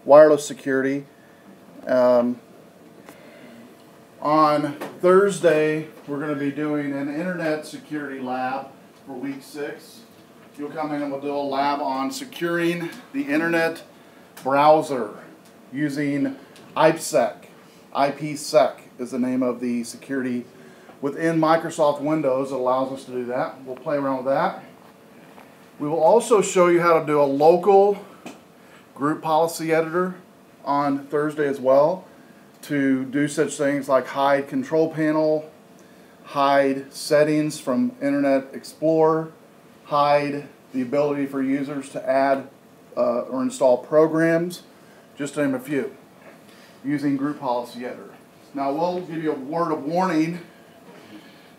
wireless security. On Thursday, we're going to be doing an internet security lab for week 6. You'll come in and we'll do a lab on securing the internet browser using IPsec. IPsec is the name of the security within Microsoft Windows that allows us to do that. We'll play around with that. We will also show you how to do a local group policy editor on Thursday as well, to do such things like hide control panel, hide settings from Internet Explorer, hide the ability for users to add or install programs, just to name a few, using group policy editor. Now we'll give you a word of warning,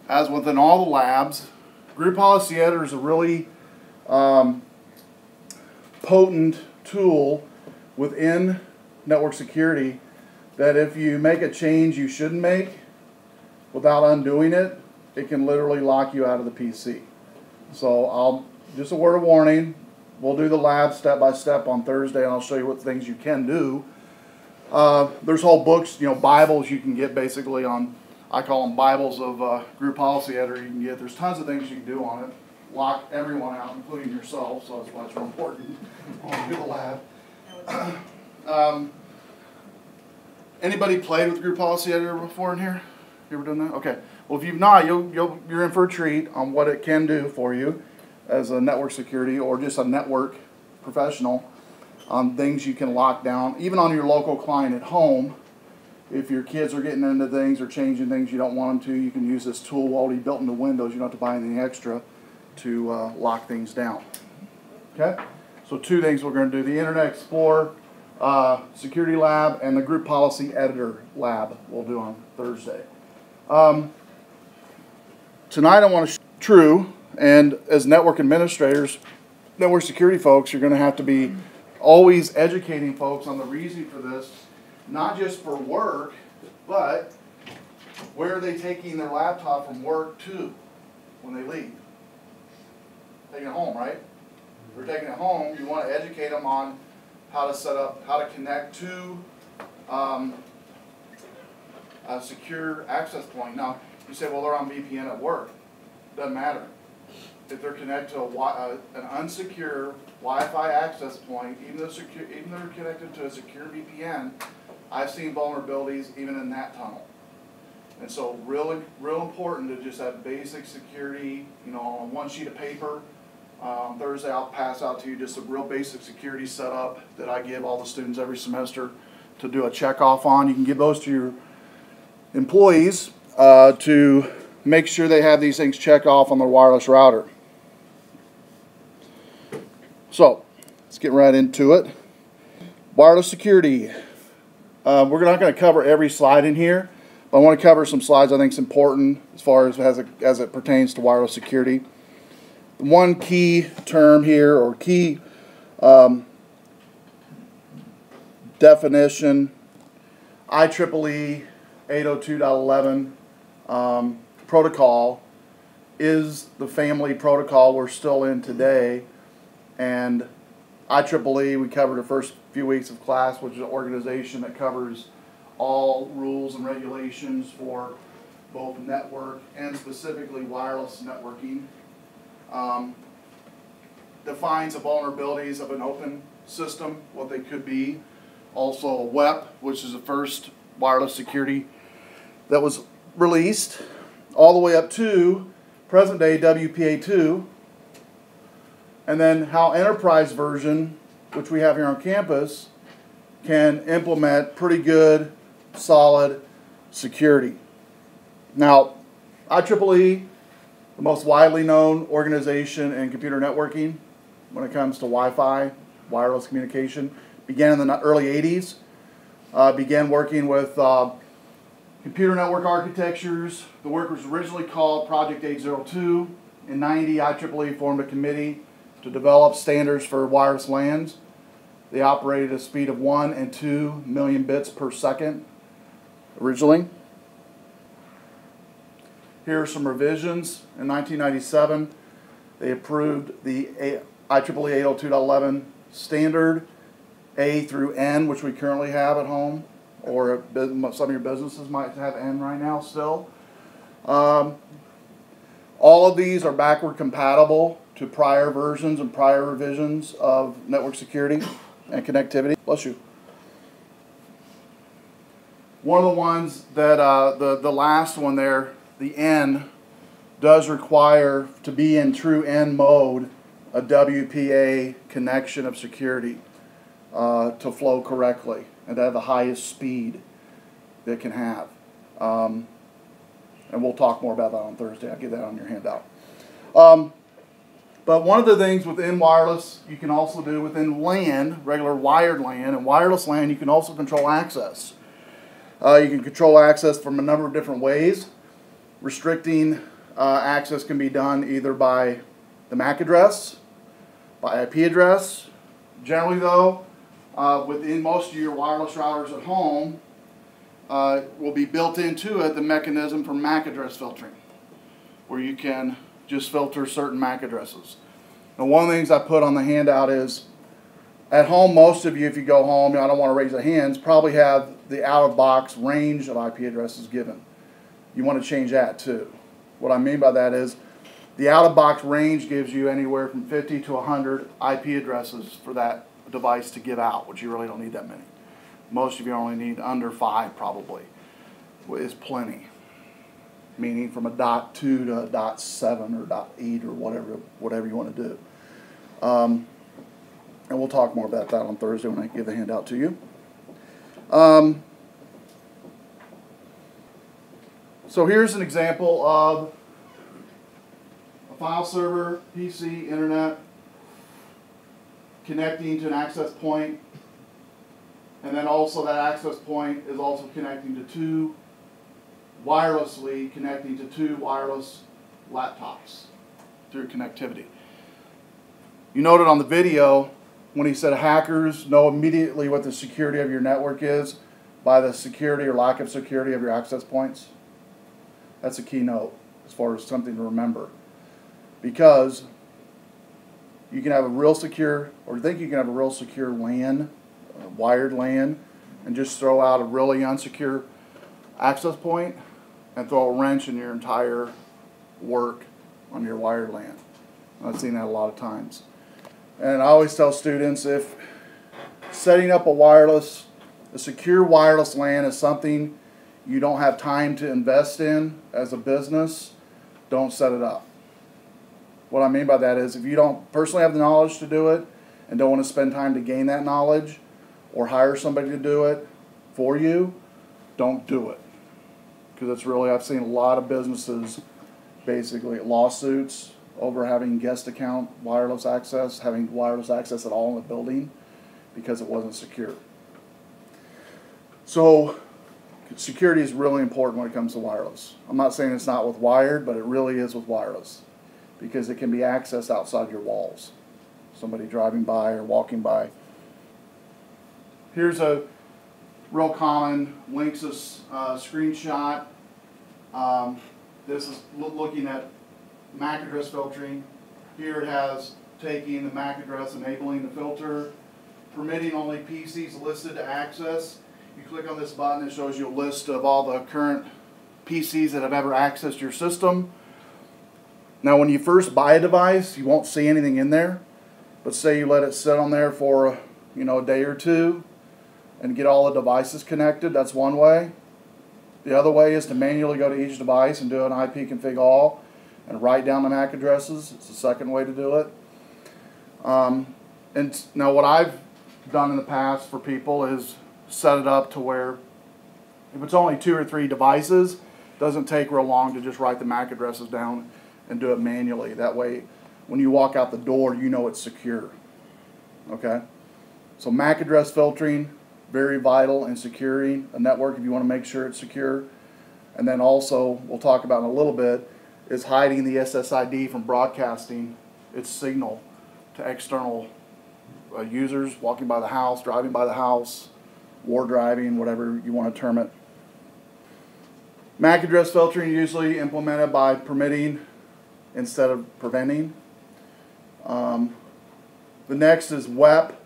as within all the labs, group policy editor is a really potent tool within network security that if you make a change you shouldn't make without undoing it, it can literally lock you out of the PC. So just a word of warning, we'll do the lab step by step on Thursday, and I'll show you what things you can do. There's whole books, Bibles you can get basically on, I call them Bibles of group policy editor you can get. There's tons of things you can do on it. Lock everyone out, including yourself, so that's why it's real important to do the lab. Anybody played with group policy editor before in here? You ever done that? Okay. Well, if you've not, you're in for a treat on what it can do for you as a network security or just a network professional, on things you can lock down, even on your local client at home. If your kids are getting into things or changing things you don't want them to, you can use this tool already built into Windows. You don't have to buy anything extra to lock things down. Okay? So 2 things we're going to do: the Internet Explorer security lab and the group policy editor lab we'll do on Thursday. Tonight I want to true, and as network administrators, network security folks, you're going to have to be always educating folks on the reason for this, not just for work, but where are they taking their laptop from work to when they leave? Taking it home, right? If they're taking it home, you want to educate them on how to set up, how to connect to a secure access point. Now, you say, well, they're on VPN at work. Doesn't matter. If they're connected to an unsecure Wi-Fi access point, even though they're connected to a secure VPN, I've seen vulnerabilities even in that tunnel. And so real important to just have basic security, on one sheet of paper. Thursday I'll pass out to you just a real basic security setup that I give all the students every semester to do a check off on. You can give those to your employees to make sure they have these things checked off on their wireless router. So let's get right into it. Wireless security. We're not going to cover every slide in here, but I want to cover some slides I think is important as far as it pertains to wireless security. One key term here, or key definition, IEEE 802.11 protocol is the family protocol we're still in today. And IEEE, we covered the first few weeks of class, which is an organization that covers all rules and regulations for both network and specifically wireless networking. Defines the vulnerabilities of an open system, what they could be. Also a WPA, which is the first wireless security that was released, all the way up to present day WPA2, and then how enterprise version, which we have here on campus, can implement pretty good, solid security. Now, IEEE, the most widely known organization in computer networking when it comes to Wi-Fi, wireless communication, began in the early 80s, began working with computer network architectures. The work was originally called Project 802. In 90, IEEE formed a committee to develop standards for wireless LANs. They operated at a speed of 1 and 2 million bits per second originally. Here are some revisions. In 1997, they approved the IEEE 802.11 standard A through N, which we currently have at home, or some of your businesses might have N right now still. All of these are backward compatible to prior versions and prior revisions of network security and connectivity. Bless you. One of the ones that, the last one there, the N, does require to be in true N mode a WPA connection of security to flow correctly and to have the highest speed that it can have. And we'll talk more about that on Thursday. I'll get that on your handout. But one of the things within wireless you can also do within LAN, regular wired LAN, and wireless LAN, you can also control access. You can control access from a number of different ways. Restricting access can be done either by the MAC address, by IP address. Generally though, within most of your wireless routers at home, will be built into it the mechanism for MAC address filtering, where you can just filter certain MAC addresses. Now, one of the things I put on the handout is, at home, most of you, if you go home, I don't want to raise your hands, probably have the out-of-box range of IP addresses given. You want to change that too. What I mean by that is, the out-of-box range gives you anywhere from 50 to 100 IP addresses for that device to give out, which you really don't need that many. Most of you only need under 5 probably, is plenty. Meaning from a .2 to a .7 or .8 or whatever you want to do. And we'll talk more about that on Thursday when I give the handout to you. So here's an example of a file server, PC, internet, connecting to an access point, and then also that access point is also connecting to wirelessly connecting to 2 wireless laptops through connectivity. You noted on the video when he said hackers know immediately what the security of your network is by the security or lack of security of your access points. That's a key note as far as something to remember. Because you can have a real secure, or think you can have a real secure LAN, wired LAN, and just throw out a really unsecure access point and throw a wrench in your entire work on your wired LAN. I've seen that a lot of times. And I always tell students, if setting up a secure wireless LAN is something you don't have time to invest in as a business, don't set it up. What I mean by that is, if you don't personally have the knowledge to do it and don't want to spend time to gain that knowledge or hire somebody to do it for you, don't do it. Because it's really, I've seen a lot of businesses basically lawsuits over having guest account wireless access, having wireless access at all in the building because it wasn't secure. So security is really important when it comes to wireless. I'm not saying it's not with wired, but it really is with wireless because it can be accessed outside your walls. Somebody driving by or walking by. Here's a real common Linksys screenshot. This is looking at MAC address filtering. Here it has taking the MAC address, enabling the filter, permitting only PCs listed to access. You click on this button, it shows you a list of all the current PCs that have ever accessed your system. Now when you first buy a device, you won't see anything in there, but say you let it sit on there for a day or two and get all the devices connected, that's one way. The other way is to manually go to each device and do an IP config all and write down the MAC addresses. It's the second way to do it. And now what I've done in the past for people is set it up to where if it's only 2 or 3 devices, it doesn't take real long to just write the MAC addresses down and do it manually. That way, when you walk out the door, you know it's secure. Okay? So MAC address filtering, very vital in securing a network if you want to make sure it's secure. And then also, we'll talk about in a little bit, is hiding the SSID from broadcasting its signal to external users walking by the house, driving by the house, war driving, whatever you want to term it. MAC address filtering usually implemented by permitting instead of preventing. The next is WEP.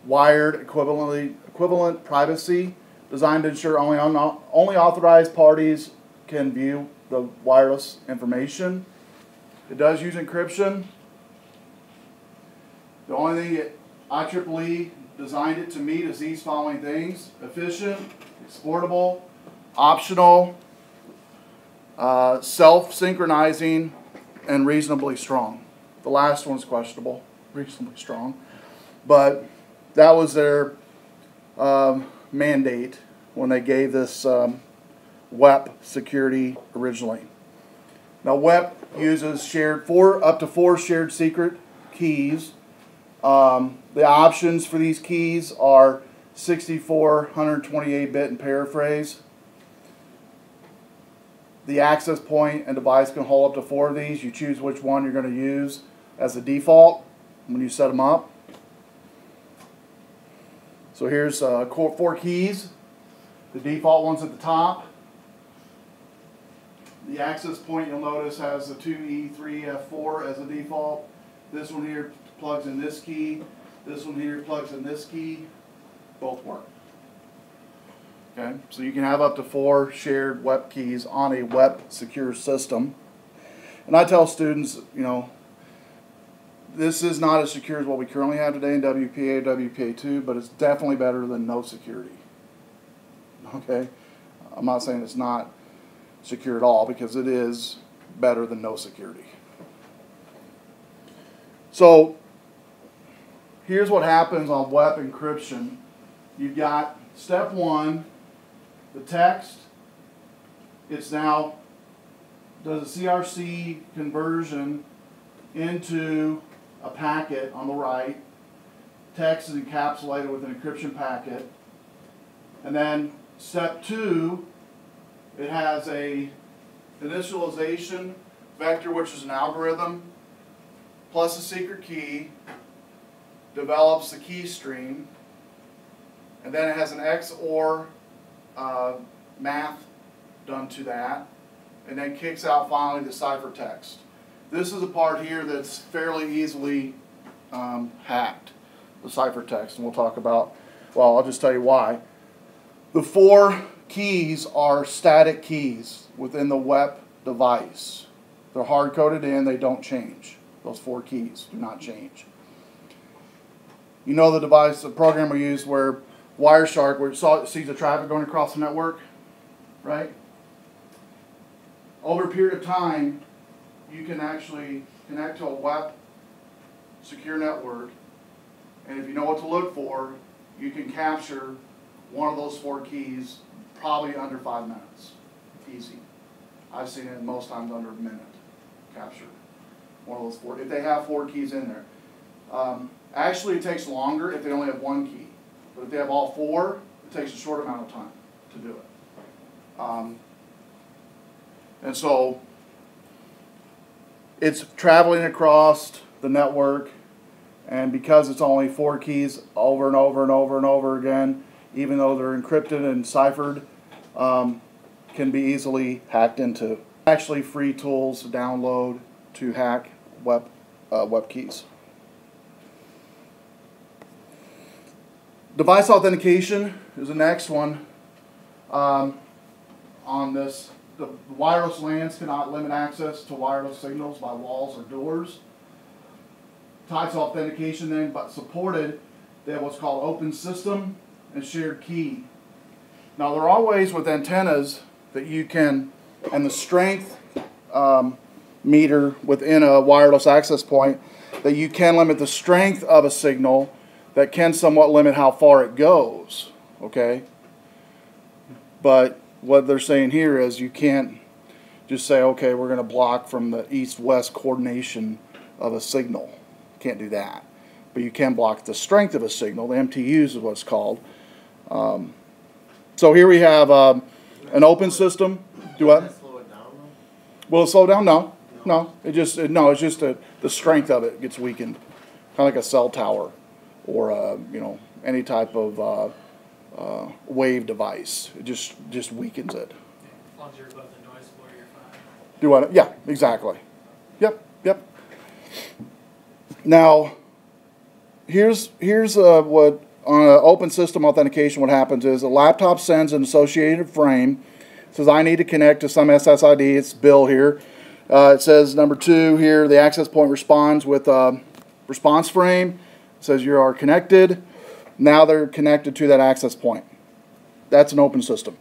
wired equivalent privacy, designed to ensure only authorized parties can view the wireless information. It does use encryption. The only thing that IEEE designed it to meet is these following things: efficient, exportable, optional, self-synchronizing, and reasonably strong. The last one's questionable, reasonably strong. But that was their mandate when they gave this WPA security originally. Now WPA uses up to four shared secret keys. The options for these keys are 64, 128-bit, and paraphrase. The access point and device can hold up to 4 of these. You choose which one you're going to use as a default when you set them up. So here's 4 keys. The default one's at the top. The access point, you'll notice, has the 2E3F4 as a default. This one here plugs in this key. This one here plugs in this key. Both work. Okay, so you can have up to 4 shared WPA keys on a WPA secure system. And I tell students, you know, this is not as secure as what we currently have today in WPA, WPA2, but it's definitely better than no security. Okay, I'm not saying it's not secure at all, because it is better than no security. So here's what happens on WPA encryption. You've got step 1, the text. It's now does a CRC conversion into a packet on the right. Text is encapsulated with an encryption packet. And then step 2, it has a initialization vector, which is an algorithm, plus a secret key, develops the key stream, and then it has an XOR math done to that, and then kicks out finally the ciphertext. This is a part here that's fairly easily hacked, the ciphertext, and we'll talk about, well, I'll just tell you why. The 4 keys are static keys within the WPA device. They're hard-coded in, they don't change. Those 4 keys do not change. You know the device, the program we use where Wireshark, where it sees the traffic going across the network, right? Over a period of time, you can actually connect to a WPA secure network, and if you know what to look for, you can capture one of those 4 keys probably under 5 minutes. Easy. I've seen it most times under a minute captured. One of those 4, if they have 4 keys in there. Actually, it takes longer if they only have 1 key. But if they have all 4, it takes a short amount of time to do it. And so it's traveling across the network, and because it's only 4 keys over and over and over and over again, even though they're encrypted and ciphered, can be easily hacked into. Actually, free tools to download to hack WPA keys. Device authentication is the next one. On this, the wireless LANs cannot limit access to wireless signals by walls or doors. Types of authentication then, but supported, they have what's called open system and shared key. Now there are ways with antennas that you can, and the strength meter within a wireless access point, that you can limit the strength of a signal that can somewhat limit how far it goes, okay? But what they're saying here is you can't just say, okay, we're going to block from the east-west coordination of a signal. You can't do that. But you can block the strength of a signal. The MTUs is what's called. So here we have an open system. Do what? Slow it down, Will it slow down? No. No. It's just the strength of it gets weakened. Kind of like a cell tower or you know, any type of wave device. It just weakens it. As long as you're above the noise floor, you're fine. Do what? Yeah, exactly. Yep. Now, here's what on an open system authentication, what happens is a laptop sends an associated frame. It says, I need to connect to some SSID. It's Bill here. It says number 2 here, the access point responds with a response frame. It says you are connected. Now they're connected to that access point. That's an open system.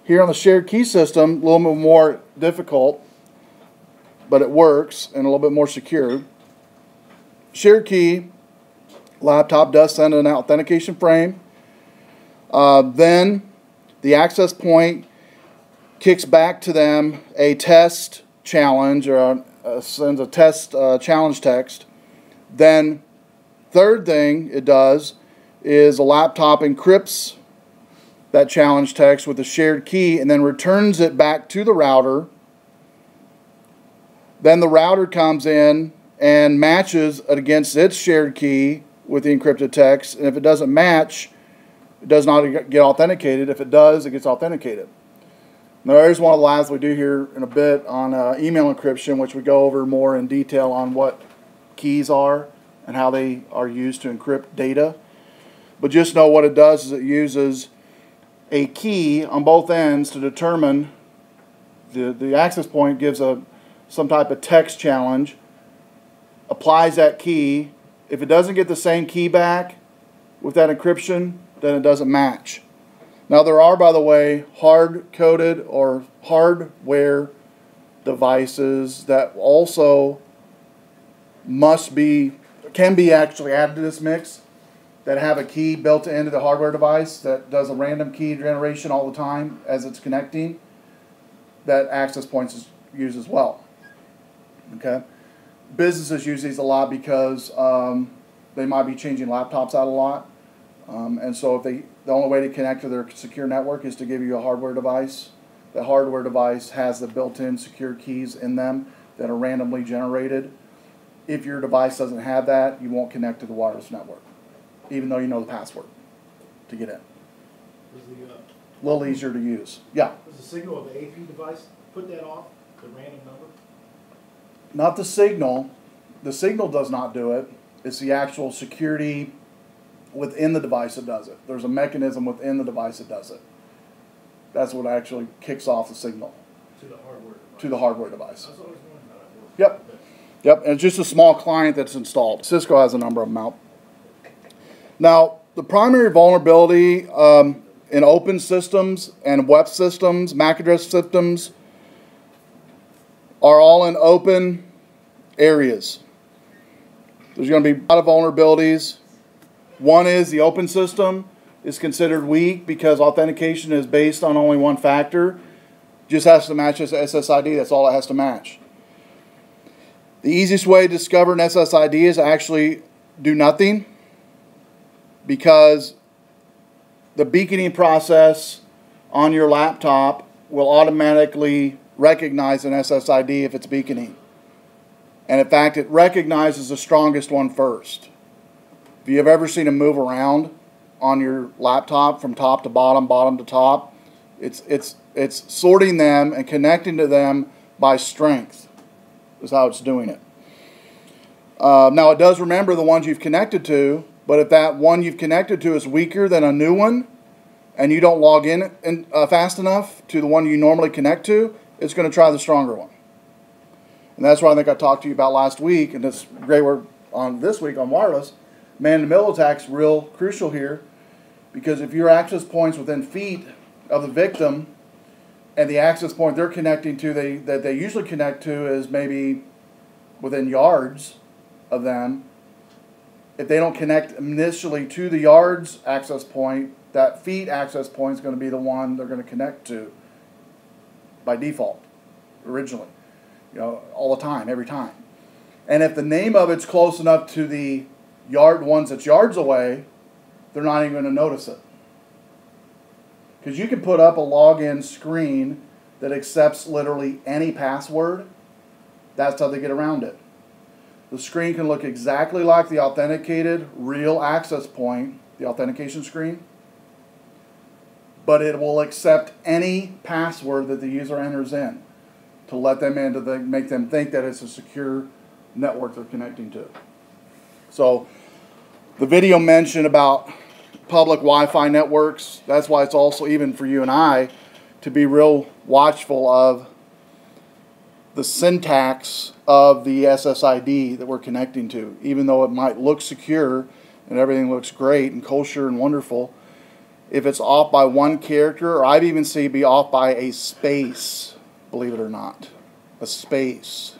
Here on the shared key system, a little bit more difficult, but it works and a little bit more secure. Shared key, laptop does send an authentication frame. Then the access point kicks back to them a test challenge, or sends a test challenge text. Then third thing it does is a laptop encrypts that challenge text with a shared key and then returns it back to the router. Then the router comes in and matches it against its shared key with the encrypted text, and if it doesn't match, it does not get authenticated. If it does, it gets authenticated. Now, there's one of the labs we do here in a bit on email encryption, which we go over more in detail on what keys are and how they are used to encrypt data. But just know what it does is it uses a key on both ends to determine the access point gives some type of text challenge, applies that key. If it doesn't get the same key back with that encryption, then it doesn't match. Now there are, by the way, hard-coded or hardware devices that also can be actually added to this mix, that have a key built into the hardware device that does a random key generation all the time as it's connecting, that access points use as well. Okay, businesses use these a lot because they might be changing laptops out a lot, and so if the only way to connect to their secure network is to give you a hardware device. The hardware device has the built-in secure keys in them that are randomly generated. If your device doesn't have that, you won't connect to the wireless network, even though you know the password to get in. A little easier to use. Yeah? Does the signal of the AP device put that off, the random number? Not the signal. The signal does not do it. It's the actual security within the device that does it. There's a mechanism within the device that does it. That's what actually kicks off the signal. To the hardware device. To the hardware device. I was always wondering about it. Yep. Yep, and it's just a small client that's installed. Cisco has a number of them out. Now, the primary vulnerability in open systems and web systems, MAC address systems, are all in open areas. There's going to be a lot of vulnerabilities. One is the open system is considered weak because authentication is based on only one factor. Just has to match its SSID. That's all it has to match. The easiest way to discover an SSID is actually do nothing, because the beaconing process on your laptop will automatically recognize an SSID if it's beaconing. And in fact, it recognizes the strongest one first. If you have ever seen them move around on your laptop from top to bottom, bottom to top, it's sorting them and connecting to them by strength is how it's doing it. Now it does remember the ones you've connected to, but if that one you've connected to is weaker than a new one and you don't log in fast enough to the one you normally connect to, it's going to try the stronger one. And that's what I think I talked to you about last week, and it's great work on this week on wireless. Man-in-the-middle attack's real crucial here, because if your access point's within feet of the victim and the access point they're connecting to, that they usually connect to is maybe within yards of them, if they don't connect initially to the yards access point, that feet access point is going to be the one they're going to connect to by default, originally. You know, all the time, every time. And if the name of it's close enough to the ones that's yards away, they're not even going to notice it. Because you can put up a login screen that accepts literally any password. That's how they get around it. The screen can look exactly like the authenticated real access point, the authentication screen, but it will accept any password that the user enters in to let them in, to make them think that it's a secure network they're connecting to. So the video mentioned about public Wi-Fi networks. That's why it's also, even for you and I, to be real watchful of the syntax of the SSID that we're connecting to. Even though it might look secure and everything looks great and kosher and wonderful, if it's off by one character, or I've even seen it be off by a space, believe it or not, a space.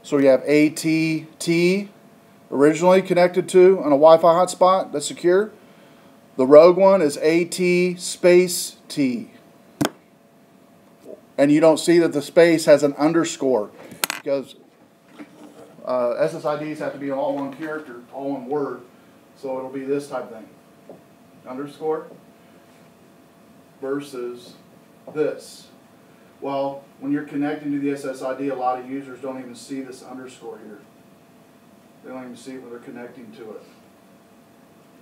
So you have ATT originally connected to on a Wi-Fi hotspot that's secure. The rogue one is AT space T. And you don't see that the space has an underscore, because SSIDs have to be all one character, all one word. So it'll be this type of thing. Underscore versus this. Well, when you're connecting to the SSID, a lot of users don't even see this underscore here. They don't even see it when they're connecting to it.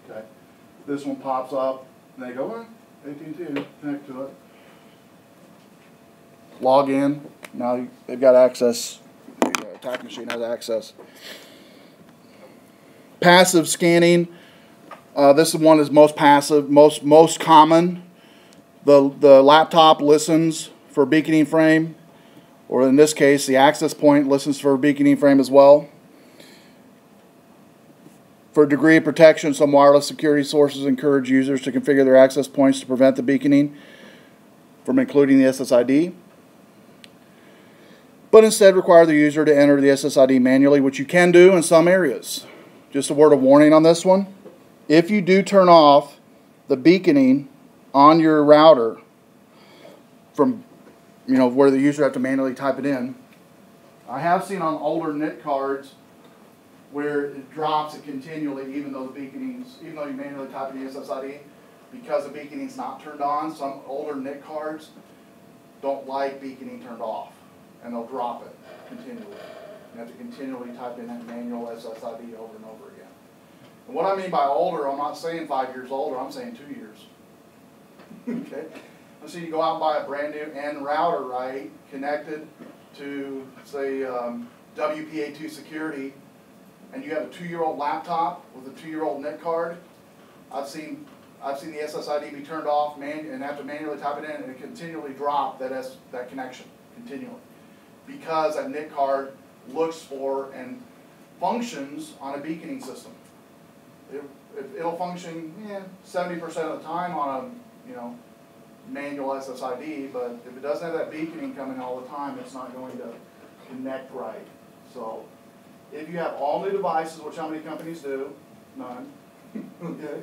Okay. This one pops up, and they go, well, AT&T, connect to it. Log in. Now they've got access. The attack machine has access. Passive scanning. This one is most passive, most common. The laptop listens for beaconing frame, or in this case, the access point listens for beaconing frame as well. For degree of protection, some wireless security sources encourage users to configure their access points to prevent the beaconing from including the SSID, but instead require the user to enter the SSID manually, which you can do in some areas. Just a word of warning on this one. If you do turn off the beaconing on your router from, where the user have to manually type it in, I have seen on older NIT cards where it drops it continually, even though you manually type in the SSID, because the beaconing's not turned on. Some older NIT cards don't like beaconing turned off, and they'll drop it continually. You have to continually type in that manual SSID over and over again. And what I mean by older, I'm not saying 5 years older, I'm saying 2 years. Okay? So you go out and buy a brand new N router, right, connected to, say, WPA2 Security, and you have a 2-year-old laptop with a 2-year-old NIT card. I've seen the SSID be turned off and have to manually type it in, and it continually drop that connection continually, because that NIT card looks for and functions on a beaconing system. It'll function 70% of the time on a manual SSID, but if it doesn't have that beaconing coming all the time, it's not going to connect right. So if you have all new devices, which how many companies do? None. Okay.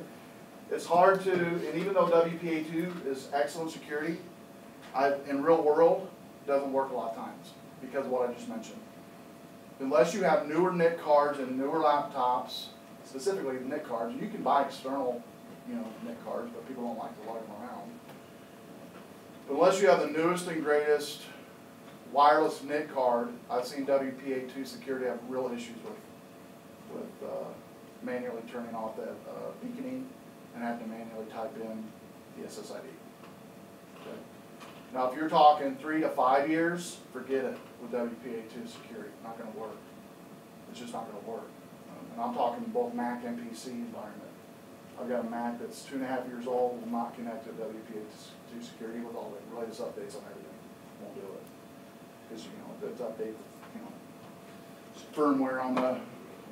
It's hard to, and even though WPA2 is excellent security, in real world, it doesn't work a lot of times because of what I just mentioned. Unless you have newer NIT cards and newer laptops, specifically NIT cards, and you can buy external, NIT cards, but people don't like to lug them around. But unless you have the newest and greatest wireless NIT card, I've seen WPA2 Security have real issues with manually turning off that beaconing and having to manually type in the SSID. Okay. Now, if you're talking 3 to 5 years, forget it with WPA2 Security. Not going to work. It's just not going to work. And I'm talking both Mac and PC environment. I've got a Mac that's 2.5 years old, will not connect to WPA2 Security with all the latest updates on everything. Won't do it. Because, it's updated, firmware on the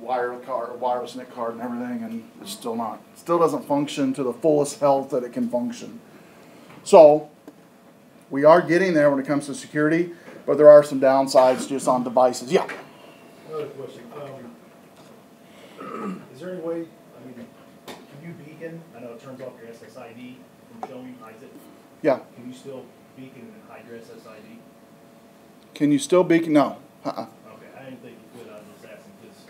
wireless NIC card and everything, and it's still doesn't function to the fullest health that it can function. So, we are getting there when it comes to security, but there are some downsides just on devices. Yeah? Another question. Is there any way, can you beacon? I know it turns off your SSID from showing, hides it. Yeah. Can you still beacon and hide your SSID? Can you still beacon? No. Okay, I didn't think you could. I was just asking because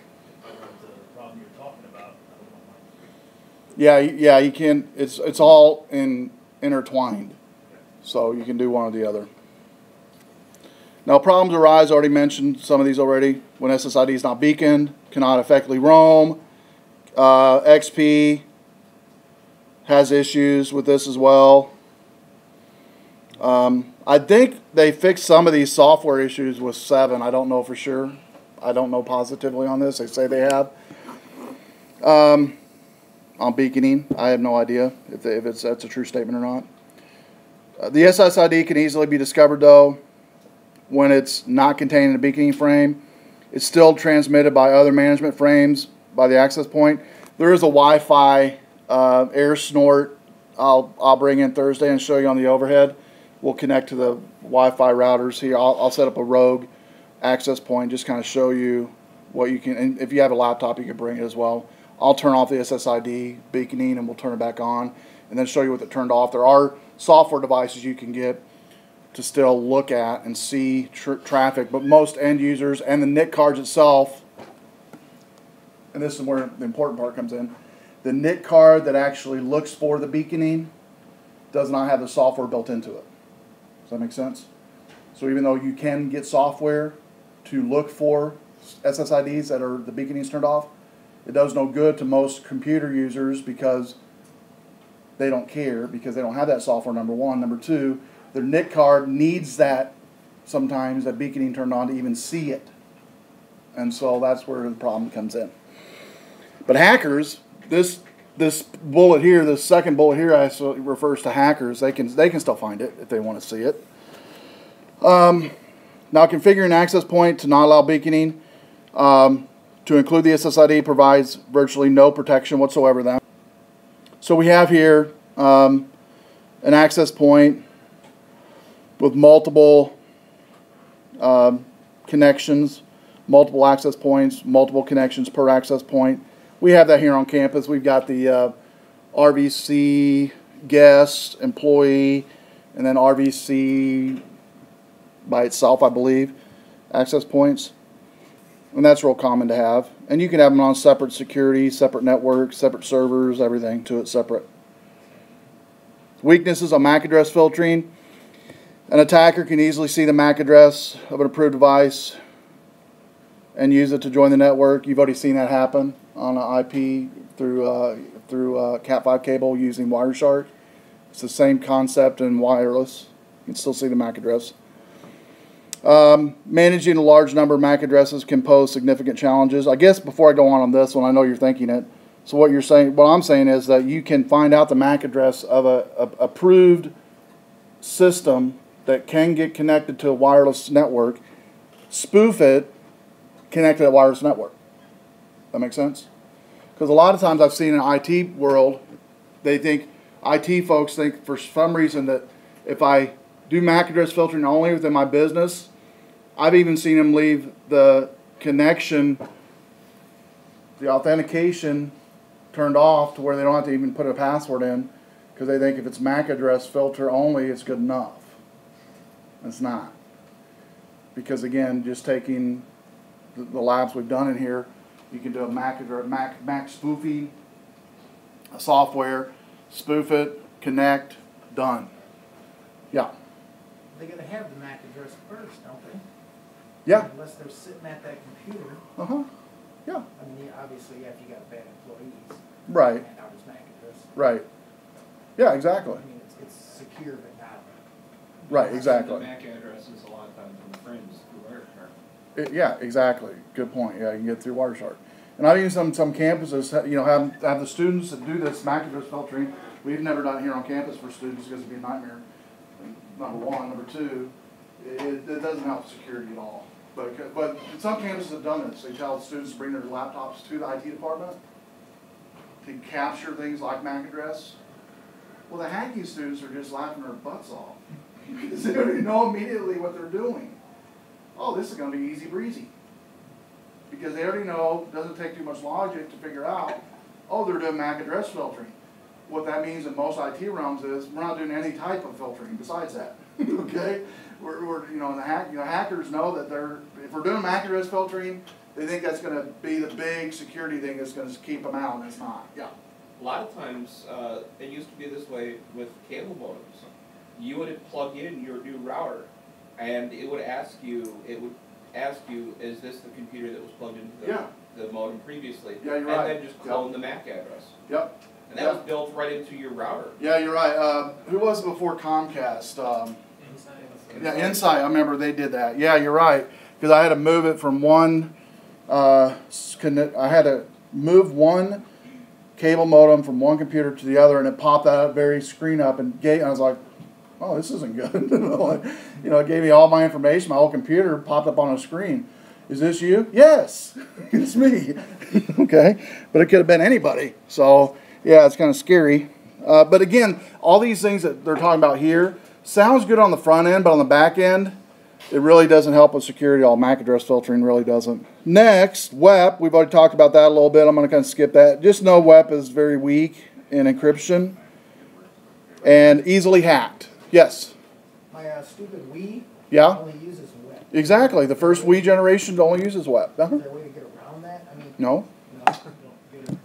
the problem you're talking about, I don't know. Yeah, you can. It's all intertwined, so you can do one or the other. Now, problems arise. Already mentioned some of these already. When SSID is not beaconed, cannot effectively roam. XP has issues with this as well. I think they fixed some of these software issues with 7. I don't know for sure. I don't know positively on this. They say they have. on beaconing. I have no idea if that's a true statement or not. The SSID can easily be discovered, though, when it's not contained in a beaconing frame. It's still transmitted by other management frames by the access point. There is a Wi-Fi air snort I'll bring in Thursday and show you on the overhead. We'll connect to the Wi-Fi routers here. I'll set up a rogue access point, just kind of show you what you can, and if you have a laptop, you can bring it as well. I'll turn off the SSID beaconing and we'll turn it back on and then show you with it turned off. There are software devices you can get to still look at and see traffic, but most end users and the NIC cards itself, and this is where the important part comes in, the NIC card that actually looks for the beaconing does not have the software built into it. Does that make sense? So even though you can get software to look for SSIDs that are the beaconings turned off, it does no good to most computer users because they don't care, because they don't have that software, number one. Number two, their NIC card needs that sometimes, that beaconing turned on, to even see it. And so that's where the problem comes in. But hackers, this bullet here, this second bullet here, actually refers to hackers. They can still find it if they want to see it. Now, configuring access point to not allow beaconing to include the SSID provides virtually no protection whatsoever then. So we have here an access point with multiple connections, multiple access points, multiple connections per access point. We have that here on campus. We've got the RVC guest, employee, and then RVC by itself, I believe, access points. And that's real common to have. And you can have them on separate security, separate networks, separate servers, everything to it separate. Weaknesses on MAC address filtering. An attacker can easily see the MAC address of an approved device and use it to join the network. You've already seen that happen on an IP through Cat5 cable using Wireshark. It's the same concept in wireless. You can still see the MAC address. Managing a large number of MAC addresses can pose significant challenges. I guess before I go on this one, I know you're thinking it. So what I'm saying is that you can find out the MAC address of a approved system that can get connected to a wireless network, spoof it, connect to that wireless network. That makes sense? Because a lot of times I've seen in the IT world, IT folks think for some reason that if I do MAC address filtering only within my business, I've even seen them leave the connection, the authentication turned off to where they don't have to even put a password in, because they think if it's MAC address filter only, it's good enough. It's not. Because again, just taking the labs we've done in here, you can do a MAC spoofing software, spoof it, connect, done. Yeah. They gotta have the MAC address first, don't they? Yeah. Unless they're sitting at that computer. Uh-huh. Yeah. I mean, obviously, if you got bad employees. Right. And out his MAC address. Right. Yeah, exactly. I mean, it's secure, but not. Right, exactly. The MAC addresses a lot of times from the frames through Wireshark. Yeah, exactly. Good point. Yeah, you can get through Wireshark. And I've even some campuses, have the students that do this MAC address filtering. We've never done it here on campus for students because it'd be a nightmare. Number one. Number two, it doesn't help security at all. But some campuses have done this. They tell students to bring their laptops to the IT department to capture things like MAC address. Well, the hacking students are just laughing their butts off because they already know immediately what they're doing. Oh, this is going to be easy breezy. Because they already know, it doesn't take too much logic to figure out, oh, they're doing MAC address filtering. What that means in most IT realms is we're not doing any type of filtering besides that. Okay? Hackers know that if we're doing MAC address filtering, they think that's going to be the big security thing that's going to keep them out, and it's not. Yeah. A lot of times, it used to be this way with cable modems. You would plug in your new router, and it would ask you, is this the computer that was plugged into the modem previously? Yeah, you're right. And then just clone the MAC address. Yep. And that was built right into your router. Yeah, you're right. Who was it before Comcast? Yeah, Insight. I remember they did that. Yeah, you're right. Because I had to move it from one. I had to move one cable modem from one computer to the other, and it popped that very screen up, and I was like, oh, this isn't good. You know, it gave me all my information. My whole computer popped up on a screen. Is this you? Yes, it's me. Okay, but it could have been anybody. So yeah, it's kind of scary. But again, all these things that they're talking about here sounds good on the front end, but on the back end, it really doesn't help with security. All MAC address filtering really doesn't. Next, WEP. We've already talked about that a little bit. I'm going to kind of skip that. Just know WEP is very weak in encryption and easily hacked. Yes? My stupid Wii Yeah? only uses web. Exactly. The first Wii generation only uses WEP. Is there a way to get around that? I mean, No? no. You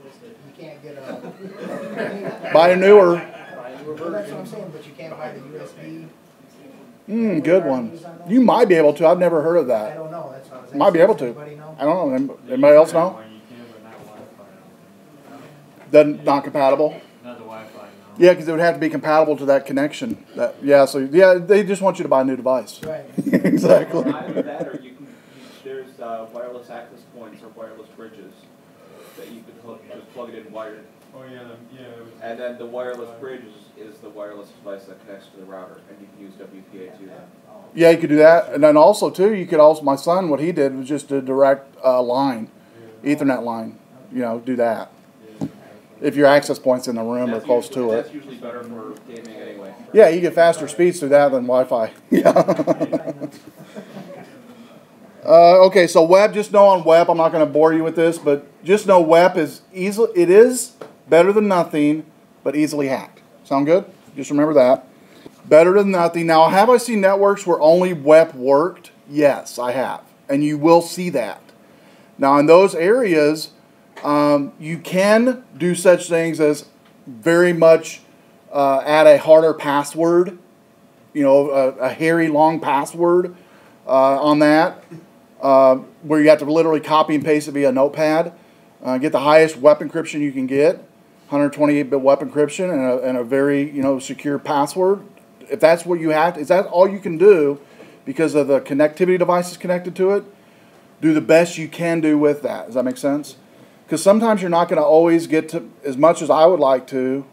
can't get a... Buy a newer. Well, that's what I'm saying, but you can't buy the USB. Good one. You might be able to. I've never heard of I that. don't know. That's what I was asking. Might be able to. Anybody know? I don't know. Anybody else know? Then not compatible? Not the Wi-Fi, no. Yeah, because it would have to be compatible to that connection. So yeah, they just want you to buy a new device. Right. Exactly. Either that, or you can there's wireless access points or wireless bridges that you could just plug it in wired. Oh yeah, yeah. And then the wireless bridge is the wireless device that connects to the router, and you can use WPA2 then. Yeah, you could do that, and then also too, you could also. My son, what he did was just a direct line, Ethernet line. You know, do that. If your access point's in the room or close to it. That's usually better for gaming anyway. Yeah, you get faster speeds through that than Wi-Fi. Yeah. Okay, so web. Just know on web. I'm not going to bore you with this, but just know web is easily. It is better than nothing, but easily hacked. Sound good? Just remember that. Better than nothing. Now, have I seen networks where only web worked? Yes, I have, and you will see that. Now, in those areas, you can do such things as very much add a harder password, you know, a hairy long password on that, where you have to literally copy and paste it via notepad. Get the highest web encryption you can get, 128-bit web encryption, and a very secure password. If that's what you have, is that all you can do because of the connectivity devices connected to it? Do the best you can do with that. Does that make sense? Because sometimes you're not going to always get to, as much as I would like to,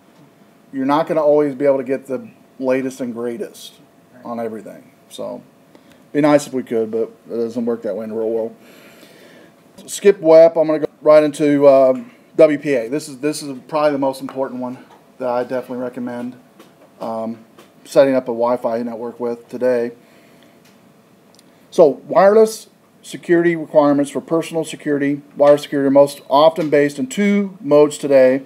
you're not going to always be able to get the latest and greatest on everything. So, be nice if we could, but it doesn't work that way in the real world. Skip WEP. I'm going to go right into WPA. This is probably the most important one that I definitely recommend setting up a Wi-Fi network with today. So, wireless security requirements for personal security, wireless security, are most often based in two modes today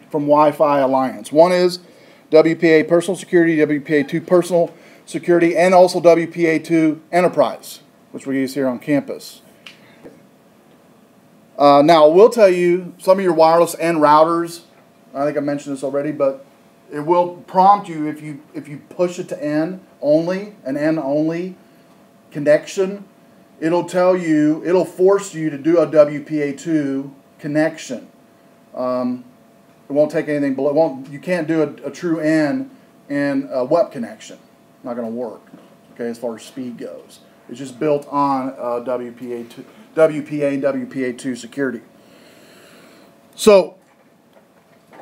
from Wi-Fi Alliance. One is WPA Personal Security, WPA2 Personal Security, and also WPA2 Enterprise, which we use here on campus. Now, we'll tell you some of your wireless N routers, I think I mentioned this already, but it will prompt you if you push it to N only, an N only connection. It'll tell you, it'll force you to do a WPA2 connection. It won't take anything below. You can't do a true N in a WEP connection. Not going to work. Okay, as far as speed goes, it's just built on WPA and WPA2 security. So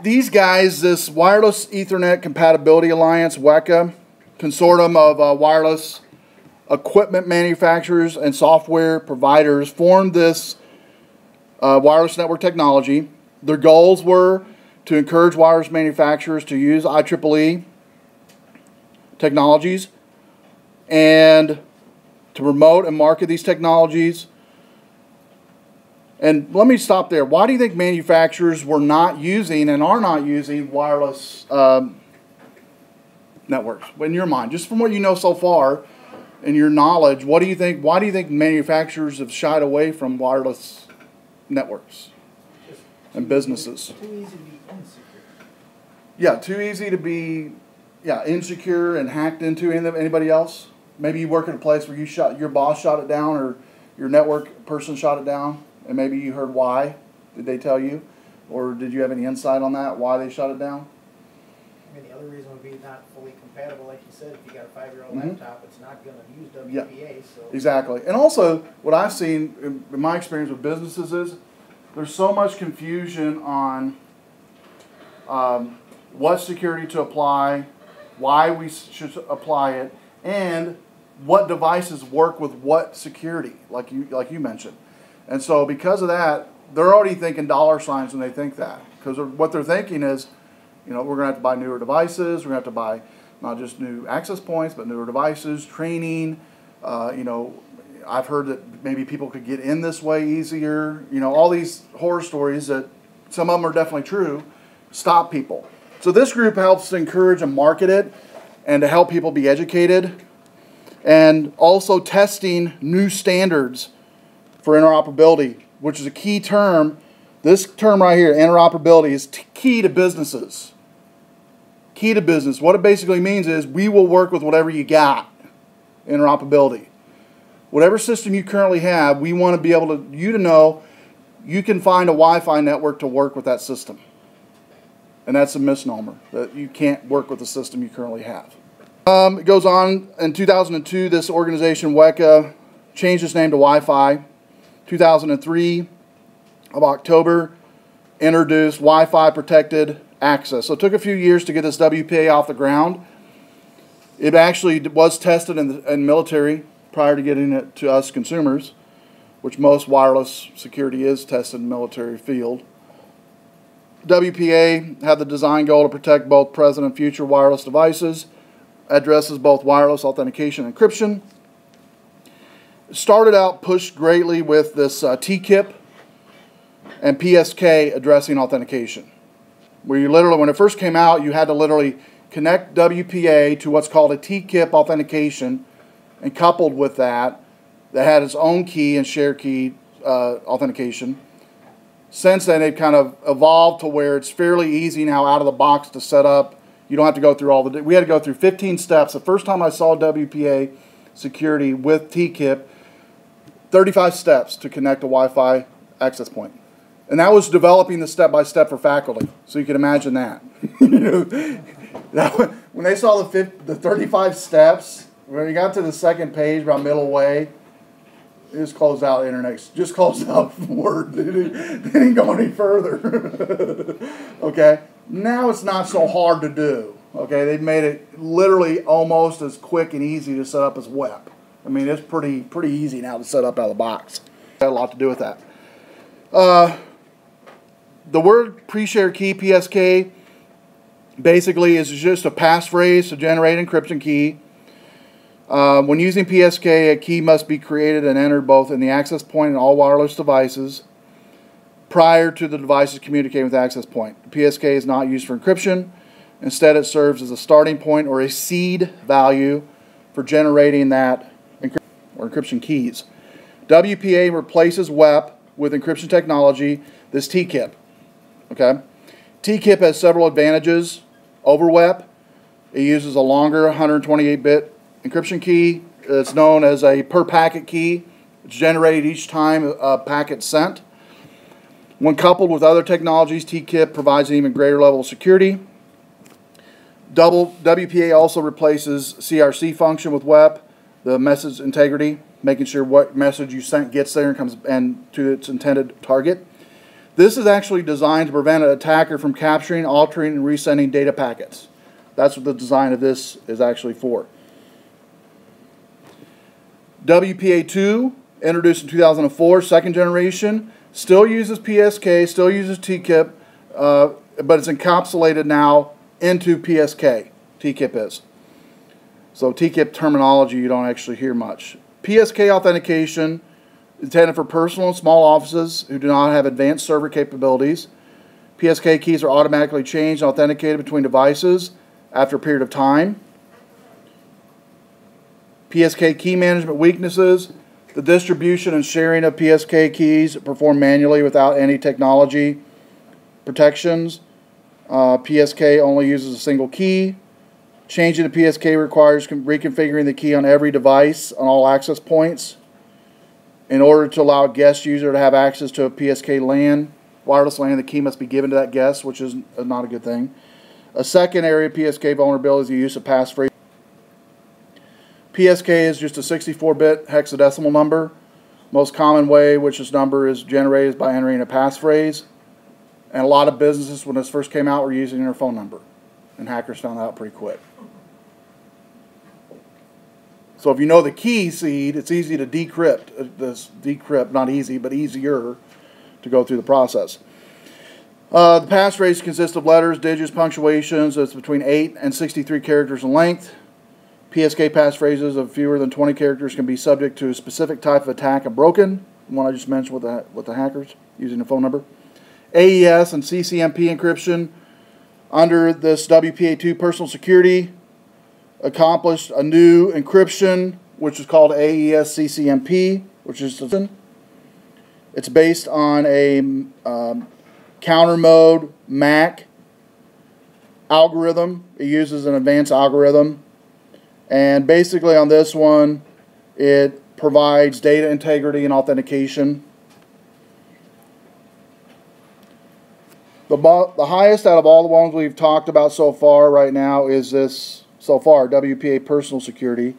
these guys, this Wireless Ethernet Compatibility Alliance, WECA, consortium of wireless equipment manufacturers and software providers, formed this wireless network technology. Their goals were to encourage wireless manufacturers to use IEEE technologies and to promote and market these technologies. And let me stop there. Why do you think manufacturers were not using and are not using wireless networks? In your mind, just from what you know so far, in your knowledge, what do you think? Why do you think manufacturers have shied away from wireless networks and businesses? Too easy to be insecure. Yeah, too easy to be, insecure and hacked into. Anybody else? Maybe you work at a place where your boss shot it down, or your network person shot it down, and maybe you heard why. Did they tell you, or did you have any insight on that? Why they shot it down? I mean, the other reason would be not fully compatible, like you said. If you got a 5-year-old laptop, it's not going to use WPA. So Exactly. And also, what I've seen in my experience with businesses is there's so much confusion on what security to apply, why we should apply it, and what devices work with what security, like you mentioned. And so because of that, they're already thinking dollar signs when they think that. Because what they're thinking is, you know, we're going to have to buy newer devices, we're going to have to buy not just new access points, but newer devices, training. You know, I've heard that maybe people could get in this way easier. You know, all these horror stories that some of them are definitely true, stop people. So this group helps to encourage and market it and to help people be educated, and also testing new standards for interoperability, which is a key term. This term right here, interoperability, is key to businesses. Key to business. What it basically means is we will work with whatever you got. Interoperability. Whatever system you currently have, we want to be able to, you to know you can find a Wi-Fi network to work with that system. And that's a misnomer, that you can't work with the system you currently have. It goes on, in 2002, this organization, WPA, changed its name to Wi-Fi. 2003 of October, introduced Wi-Fi protected access. So it took a few years to get this WPA off the ground. It actually was tested in the military prior to getting it to us consumers, which most wireless security is tested in the military field. WPA had the design goal to protect both present and future wireless devices, addresses both wireless authentication and encryption. It started out pushed greatly with this TKIP and PSK addressing authentication, where you literally, when it first came out, you had to literally connect WPA to what's called a TKIP authentication, and coupled with that, that had its own key and shared key authentication. Since then, it kind of evolved to where it's fairly easy now out of the box to set up. You don't have to go through all the, we had to go through 15 steps. The first time I saw WPA security with TKIP, 35 steps to connect a Wi-Fi access point. And that was developing the step-by-step for faculty. So you can imagine that. When they saw the 35 steps, when you got to the second page, about middle way, it just closed out the internet. Just closed out Word. They didn't go any further. Okay? Now it's not so hard to do. Okay? They've made it literally almost as quick and easy to set up as WEP. I mean, it's pretty easy now to set up out of the box. Got a lot to do with that. The word pre-shared key, PSK, basically is just a passphrase to generate an encryption key. When using PSK, a key must be created and entered both in the access point and all wireless devices prior to the devices communicating with the access point. The PSK is not used for encryption. Instead, it serves as a starting point or a seed value for generating that encryption keys. WPA replaces WEP with encryption technology, this TKIP. Okay? TKIP has several advantages over WEP. It uses a longer 128-bit encryption key. It's known as a per packet key. It's generated each time a packet sent. When coupled with other technologies, TKIP provides an even greater level of security. WPA also replaces CRC function with WEP, the message integrity, making sure what message you sent gets there and comes to its intended target. This is actually designed to prevent an attacker from capturing, altering, and resending data packets. That's what the design of this is actually for. WPA2, introduced in 2004, second generation, still uses PSK, still uses TKIP, but it's encapsulated now into PSK. TKIP is. So TKIP terminology you don't actually hear much. PSK authentication intended for personal and small offices who do not have advanced server capabilities. PSK keys are automatically changed and authenticated between devices after a period of time. PSK key management weaknesses. The distribution and sharing of PSK keys performed manually without any technology protections. PSK only uses a single key. Changing the PSK requires reconfiguring the key on every device on all access points. In order to allow a guest user to have access to a PSK LAN, wireless LAN, the key must be given to that guest, which is not a good thing. A second area of PSK vulnerability is the use of passphrase. PSK is just a 64-bit hexadecimal number. Most common way which this number is generated is by entering a passphrase. And a lot of businesses, when this first came out, were using their phone number. And hackers found that out pretty quick. So if you know the key seed, it's easy to decrypt, not easy, but easier to go through the process. The passphrase consists of letters, digits, punctuations. It's between 8 and 63 characters in length. PSK passphrases of fewer than 20 characters can be subject to a specific type of attack and broken. The one I just mentioned with the hackers using the phone number. AES and CCMP encryption under this WPA2 Personal Security accomplished a new encryption, which is called AES CCMP, which is it's based on a counter mode MAC algorithm. It uses an advanced algorithm, and basically on this one, it provides data integrity and authentication. The highest out of all the ones we've talked about so far right now is this, so far, WPA Personal Security.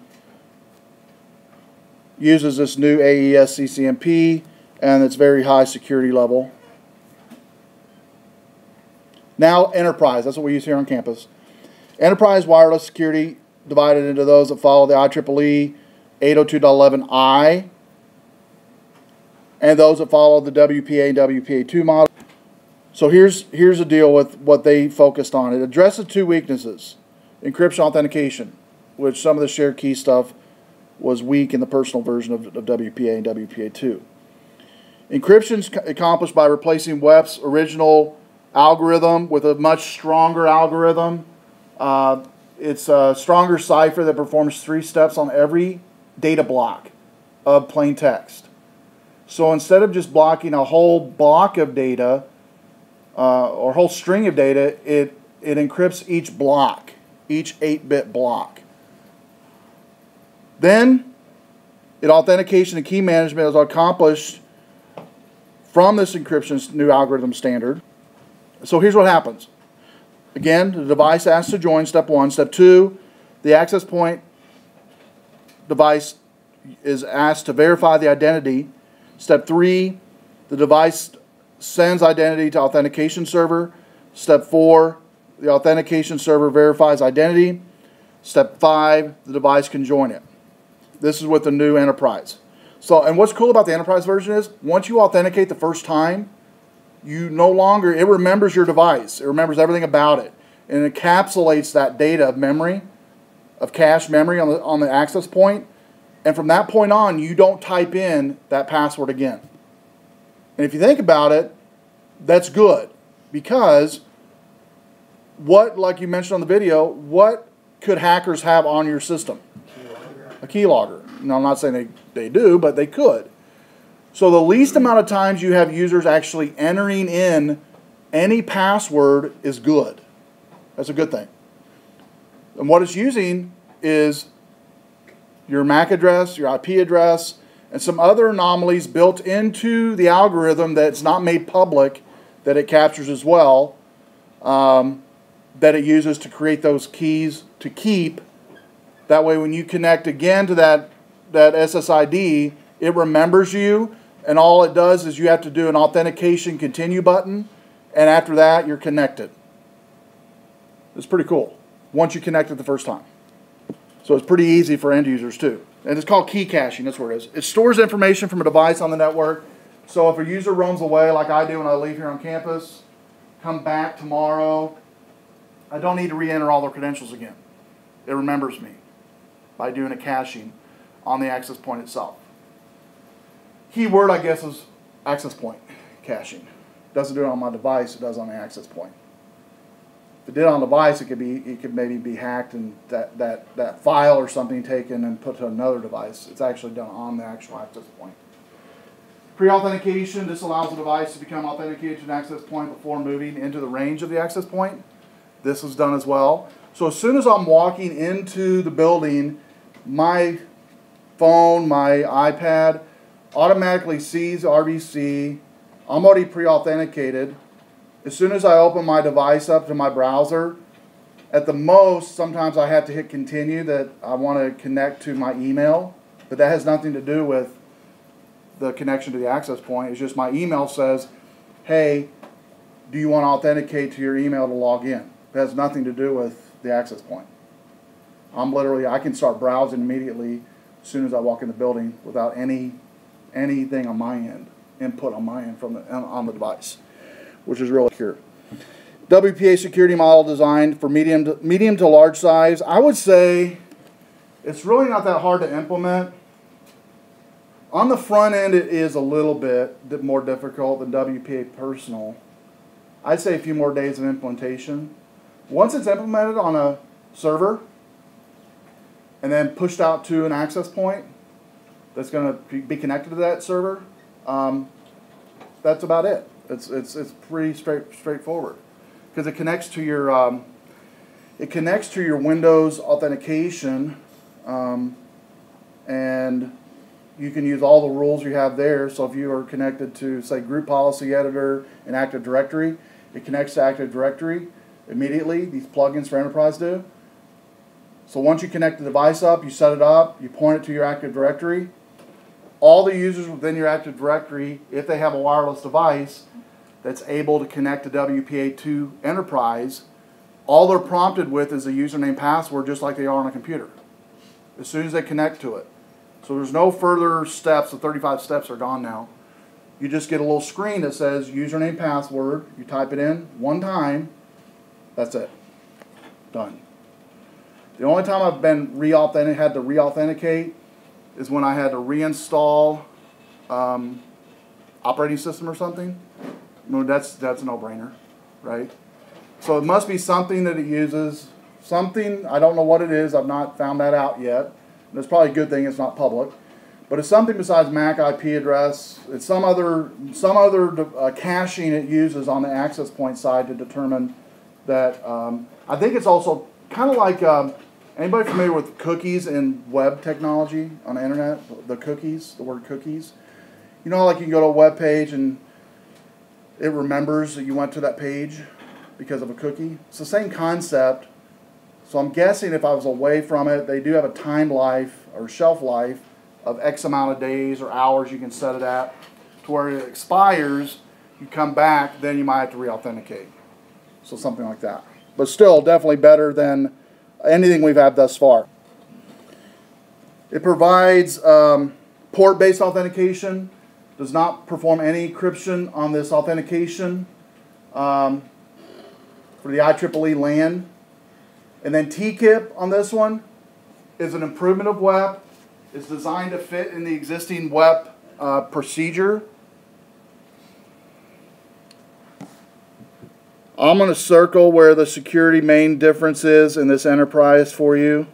Uses this new AES CCMP, and it's very high security level. Now Enterprise, that's what we use here on campus. Enterprise wireless security divided into those that follow the IEEE 802.11i, and those that follow the WPA and WPA2 model. So here's the deal with what they focused on. It addresses two weaknesses. Encryption authentication, which some of the shared key stuff was weak in the personal version of WPA and WPA2. Encryption is accomplished by replacing WEP's original algorithm with a much stronger algorithm. It's a stronger cipher that performs 3 steps on every data block of plain text. So instead of just blocking a whole block of data, or whole string of data, it encrypts each block, each 8-bit block. Then, authentication and key management is accomplished from this encryption new algorithm standard. So here's what happens. Again, the device asks to join, step 1. Step 2, the access point device is asked to verify the identity. Step 3, the device sends identity to authentication server. Step 4, the authentication server verifies identity. Step 5, the device can join it. This is with the new Enterprise. So, and what's cool about the Enterprise version is, once you authenticate the first time, you no longer, it remembers your device. It remembers everything about it. And it encapsulates that data of memory, of cache memory on the access point. And from that point on, you don't type in that password again. And if you think about it, that's good, because what, like you mentioned on the video, what could hackers have on your system? A keylogger. Now, I'm not saying they do, but they could. So the least amount of times you have users actually entering in any password is good. That's a good thing. And what it's using is your MAC address, your IP address, and some other anomalies built into the algorithm that's not made public, that it captures as well, that it uses to create those keys to keep. That way when you connect again to that SSID, it remembers you, and all it does is you have to do an authentication continue button, and after that you're connected. It's pretty cool once you connect it the first time. So it's pretty easy for end users too. And it's called key caching, that's what it is. It stores information from a device on the network. So if a user roams away, like I do when I leave here on campus, come back tomorrow, I don't need to re-enter all their credentials again. It remembers me by doing a caching on the access point itself. Keyword, I guess, is access point caching. It doesn't do it on my device, it does on the access point. If it did on the device, it could maybe be hacked and that file or something taken and put to another device. It's actually done on the actual access point. Pre-authentication, this allows the device to become authenticated to an access point before moving into the range of the access point. This is done as well. So as soon as I'm walking into the building, my phone, my iPad automatically sees RVC. I'm already pre-authenticated. As soon as I open my device up to my browser, at the most, sometimes I have to hit continue that I want to connect to my email, but that has nothing to do with the connection to the access point. It's just my email says, hey, do you want to authenticate to your email to log in? It has nothing to do with the access point. I can start browsing immediately as soon as I walk in the building without anything on my end, input on my end on the device, which is really secure. WPA security model designed for medium to large size. I would say it's really not that hard to implement. On the front end, it is a little bit more difficult than WPA Personal. I'd say a few more days of implementation. Once it's implemented on a server and then pushed out to an access point that's going to be connected to that server, that's about it. It's pretty straightforward because it connects to your Windows authentication, and you can use all the rules you have there. So if you are connected to, say, Group Policy Editor and Active Directory, it connects to Active Directory immediately. These plugins for Enterprise do. So once you connect the device up, you set it up, you point it to your Active Directory. All the users within your Active Directory, if they have a wireless device that's able to connect to WPA2 Enterprise, all they're prompted with is a username password just like they are on a computer as soon as they connect to it. So there's no further steps. The 35 steps are gone now. You just get a little screen that says username password. You type it in one time. That's it. Done. The only time I've been had to re-authenticate is when I had to reinstall operating system or something. No, that's a no-brainer, right? So it must be something that it uses. Something, I don't know what it is. I've not found that out yet. And it's probably a good thing it's not public. But it's something besides MAC IP address. It's some other caching it uses on the access point side to determine that. I think it's also kind of like, anybody familiar with cookies in web technology on the internet? The cookies, the word cookies. You know, like you can go to a web page and it remembers that you went to that page because of a cookie. It's the same concept. So I'm guessing if I was away from it, they do have a time life or shelf life of X amount of days or hours you can set it at, to where it expires, you come back, then you might have to re-authenticate. So something like that. But still, definitely better than anything we've had thus far. It provides port-based authentication, does not perform any encryption on this authentication for the IEEE LAN. And then TKIP on this one is an improvement of WEP. It's designed to fit in the existing WEP procedure. I'm going to circle where the security main difference is in this enterprise for you.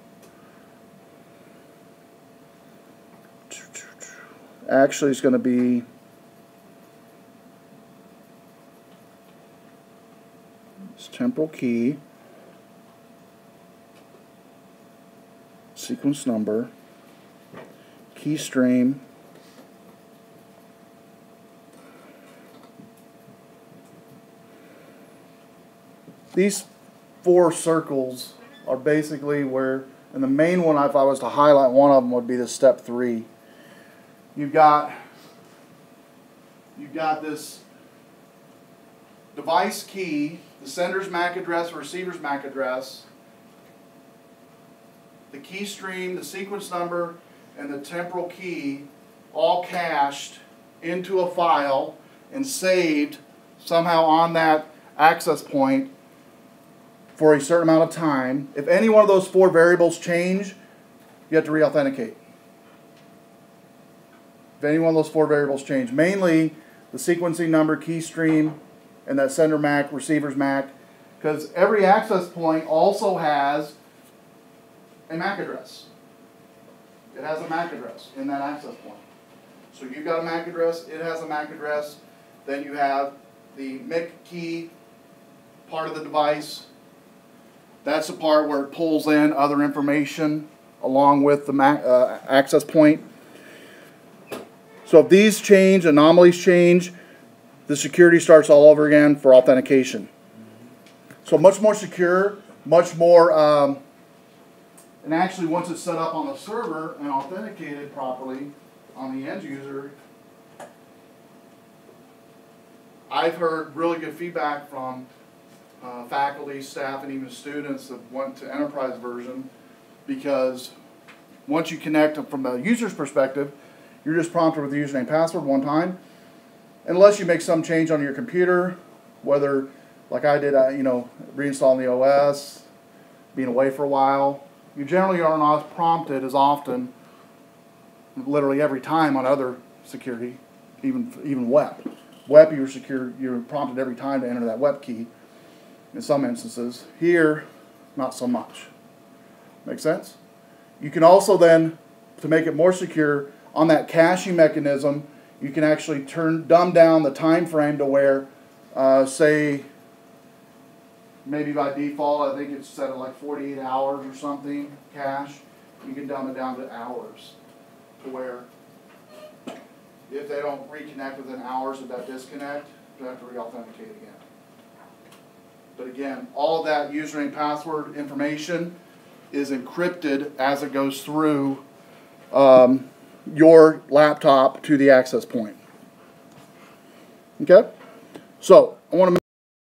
Actually, it's going to be this temporal key, sequence number, key stream, these four circles are basically where, and the main one, if I was to highlight one of them, would be the step 3. You've got this device key, the sender's MAC address, receiver's MAC address, the key stream, the sequence number, and the temporal key all cached into a file and saved somehow on that access point for a certain amount of time. If any one of those 4 variables change, you have to re-authenticate. If any one of those 4 variables change, mainly the sequencing number, key stream, and that sender MAC, receiver's MAC, because every access point also has a MAC address. It has a MAC address in that access point. So you've got a MAC address, it has a MAC address, then you have the MIC key part of the device. That's the part where it pulls in other information along with the MAC, access point. So if these change, anomalies change, the security starts all over again for authentication. So much more secure, much more, and actually once it's set up on the server and authenticated properly on the end user, I've heard really good feedback from faculty, staff, and even students that went to enterprise version, because once you connect them from the user's perspective, you're just prompted with the username and password one time. Unless you make some change on your computer, whether, like I did, you know, reinstalling the OS, being away for a while, you generally are not prompted as often, literally every time, on other security, even WEP. WEP, you're prompted every time to enter that WEP key in some instances. Here, not so much. Make sense? You can also then, to make it more secure, on that caching mechanism, you can actually dumb down the time frame to where, say, maybe by default, I think it's set at like 48 hours or something, cache. You can dumb it down to hours, to where if they don't reconnect within hours of that disconnect, they have to re-authenticate again. But again, all of that username, password information is encrypted as it goes through your laptop to the access point. Okay? So, I want to